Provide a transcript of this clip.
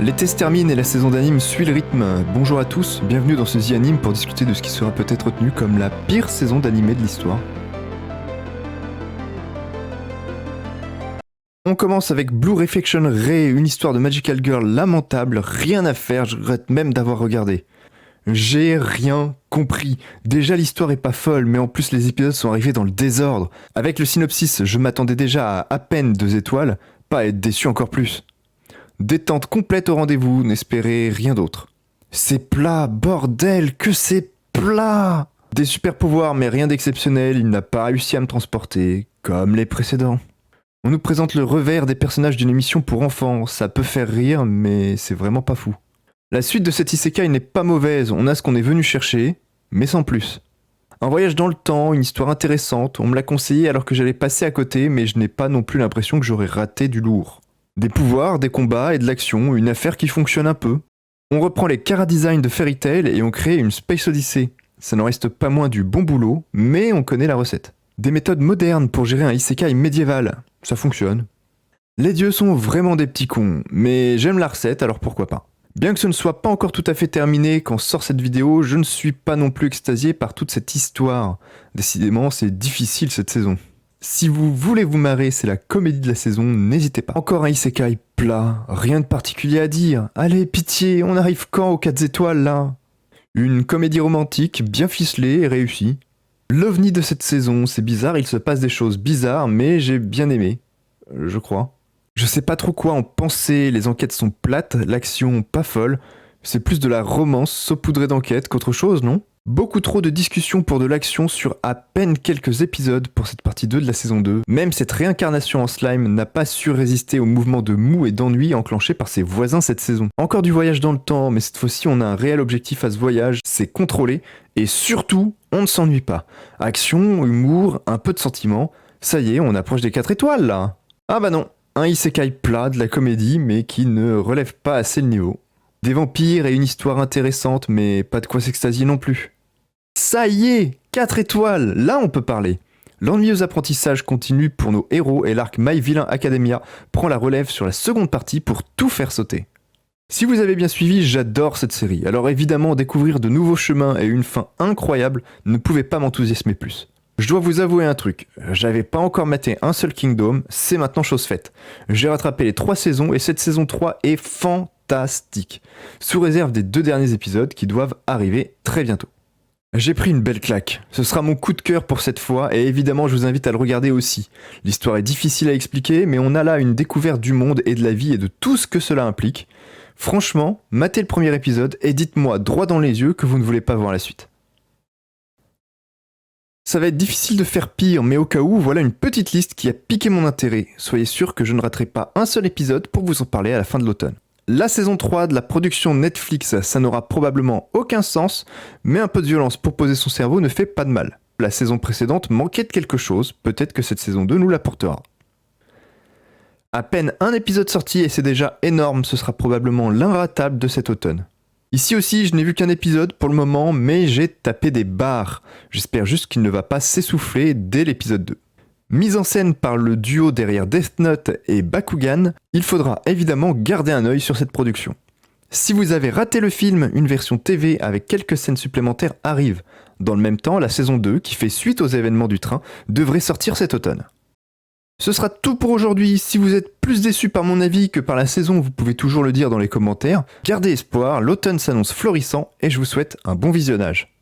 L'été se termine et la saison d'anime suit le rythme. Bonjour à tous, bienvenue dans ce The Anime pour discuter de ce qui sera peut-être retenu comme la pire saison d'animé de l'histoire. On commence avec Blue Reflection Ray, une histoire de Magical Girl lamentable, rien à faire, je regrette même d'avoir regardé. J'ai rien compris. Déjà l'histoire est pas folle, mais en plus les épisodes sont arrivés dans le désordre. Avec le synopsis, je m'attendais déjà à peine 2 étoiles, pas à être déçu encore plus. Détente complète au rendez-vous, n'espérez rien d'autre. C'est plat, bordel, que c'est plat! Des super pouvoirs, mais rien d'exceptionnel, il n'a pas réussi à me transporter, comme les précédents. On nous présente le revers des personnages d'une émission pour enfants, ça peut faire rire, mais c'est vraiment pas fou. La suite de cet isekai n'est pas mauvaise, on a ce qu'on est venu chercher, mais sans plus. Un voyage dans le temps, une histoire intéressante, on me l'a conseillé alors que j'allais passer à côté, mais je n'ai pas non plus l'impression que j'aurais raté du lourd. Des pouvoirs, des combats et de l'action, une affaire qui fonctionne un peu. On reprend les chara-design de Fairy Tail et on crée une Space Odyssey. Ça n'en reste pas moins du bon boulot, mais on connaît la recette. Des méthodes modernes pour gérer un isekai médiéval, ça fonctionne. Les dieux sont vraiment des petits cons, mais j'aime la recette alors pourquoi pas. Bien que ce ne soit pas encore tout à fait terminé quand sort cette vidéo, je ne suis pas non plus extasié par toute cette histoire. Décidément, c'est difficile cette saison. Si vous voulez vous marrer, c'est la comédie de la saison, n'hésitez pas. Encore un isekai plat, rien de particulier à dire. Allez, pitié, on arrive quand aux 4 étoiles là? Une comédie romantique, bien ficelée et réussie. L'ovni de cette saison, c'est bizarre, il se passe des choses bizarres, mais j'ai bien aimé. Je crois. Je sais pas trop quoi en penser, les enquêtes sont plates, l'action pas folle. C'est plus de la romance saupoudrée d'enquêtes qu'autre chose, non? Beaucoup trop de discussions pour de l'action sur à peine quelques épisodes pour cette partie 2 de la saison 2. Même cette réincarnation en slime n'a pas su résister au mouvement de mou et d'ennui enclenché par ses voisins cette saison. Encore du voyage dans le temps, mais cette fois-ci on a un réel objectif à ce voyage, c'est contrôler, et surtout, on ne s'ennuie pas. Action, humour, un peu de sentiment, ça y est, on approche des 4 étoiles là. Ah bah non, un isekai plat de la comédie, mais qui ne relève pas assez le niveau. Des vampires et une histoire intéressante, mais pas de quoi s'extasier non plus. Ça y est, 4 étoiles, là on peut parler. L'ennuyeux apprentissage continue pour nos héros et l'arc My Villain Academia prend la relève sur la seconde partie pour tout faire sauter. Si vous avez bien suivi, j'adore cette série, alors évidemment découvrir de nouveaux chemins et une fin incroyable ne pouvait pas m'enthousiasmer plus. Je dois vous avouer un truc, j'avais pas encore maté un seul Kingdom, c'est maintenant chose faite. J'ai rattrapé les 3 saisons et cette saison 3 est fantastique, sous réserve des 2 derniers épisodes qui doivent arriver très bientôt. J'ai pris une belle claque, ce sera mon coup de cœur pour cette fois et évidemment je vous invite à le regarder aussi. L'histoire est difficile à expliquer mais on a là une découverte du monde et de la vie et de tout ce que cela implique. Franchement, matez le premier épisode et dites-moi droit dans les yeux que vous ne voulez pas voir la suite. Ça va être difficile de faire pire mais au cas où, voilà une petite liste qui a piqué mon intérêt. Soyez sûr que je ne raterai pas un seul épisode pour vous en parler à la fin de l'automne. La saison 3 de la production Netflix, ça n'aura probablement aucun sens, mais un peu de violence pour poser son cerveau ne fait pas de mal. La saison précédente manquait de quelque chose, peut-être que cette saison 2 nous l'apportera. À peine un épisode sorti et c'est déjà énorme, ce sera probablement l'inratable de cet automne. Ici aussi, je n'ai vu qu'un épisode pour le moment, mais j'ai tapé des barres. J'espère juste qu'il ne va pas s'essouffler dès l'épisode 2. Mise en scène par le duo derrière Death Note et Bakugan, il faudra évidemment garder un œil sur cette production. Si vous avez raté le film, une version TV avec quelques scènes supplémentaires arrive. Dans le même temps, la saison 2, qui fait suite aux événements du train, devrait sortir cet automne. Ce sera tout pour aujourd'hui. Si vous êtes plus déçu par mon avis que par la saison, vous pouvez toujours le dire dans les commentaires. Gardez espoir, l'automne s'annonce florissant et je vous souhaite un bon visionnage.